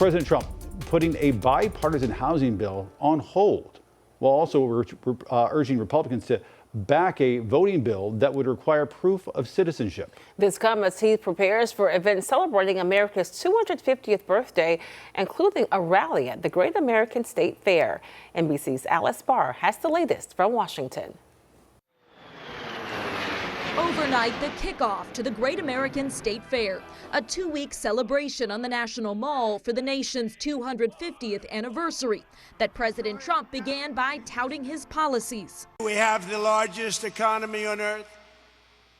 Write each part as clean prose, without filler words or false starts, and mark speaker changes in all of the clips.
Speaker 1: President Trump putting a bipartisan housing bill on hold, while also urging Republicans to back a voting bill that would require proof of citizenship.
Speaker 2: This comes as he prepares for events celebrating America's 250th birthday, including a rally at the Great American State Fair. NBC's Alice Barr has the latest from Washington.
Speaker 3: Overnight, the kickoff to the Great American State Fair, a two-week celebration on the National Mall for the nation's 250th anniversary that President Trump began by touting his policies.
Speaker 4: We have the largest economy on earth.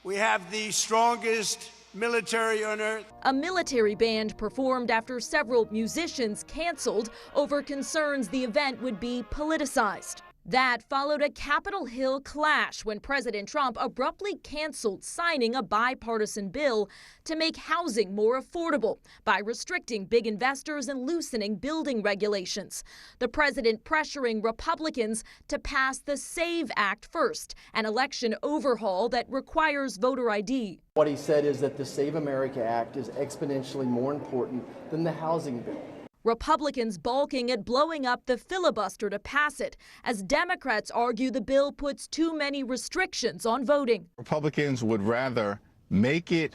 Speaker 4: We have the strongest military on earth.
Speaker 3: A military band performed after several musicians canceled over concerns the event would be politicized. That followed a Capitol Hill clash when President Trump abruptly canceled signing a bipartisan bill to make housing more affordable by restricting big investors and loosening building regulations. The president pressuring Republicans to pass the SAVE Act first, an election overhaul that requires voter ID.
Speaker 5: What he said is that the Save America Act is exponentially more important than the housing bill.
Speaker 3: Republicans balking at blowing up the filibuster to pass it, as Democrats argue the bill puts too many restrictions on voting.
Speaker 6: Republicans would rather make it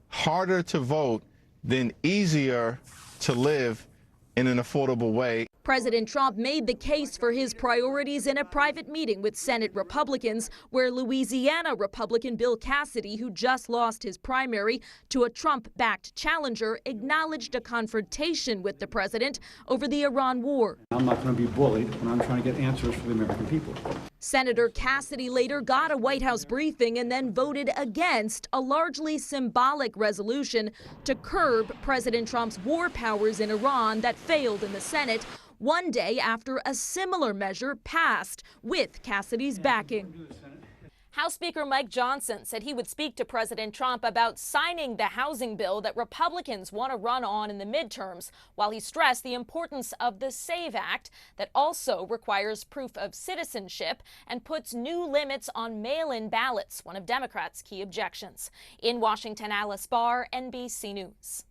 Speaker 6: harder to vote than easier to live in an affordable way.
Speaker 3: President Trump made the case for his priorities in a private meeting with Senate Republicans, where Louisiana Republican Bill Cassidy, who just lost his primary to a Trump-backed challenger, acknowledged a confrontation with the president over the Iran war.
Speaker 7: I'm not going to be bullied when I'm trying to get answers for the American people.
Speaker 3: Senator Cassidy later got a White House briefing and then voted against a largely symbolic resolution to curb President Trump's war powers in Iran that failed in the Senate, one day after a similar measure passed with Cassidy's backing. House Speaker Mike Johnson said he would speak to President Trump about signing the housing bill that Republicans want to run on in the midterms, while he stressed the importance of the SAVE Act that also requires proof of citizenship and puts new limits on mail-in ballots, one of Democrats' key objections. In Washington, Alice Barr, NBC News.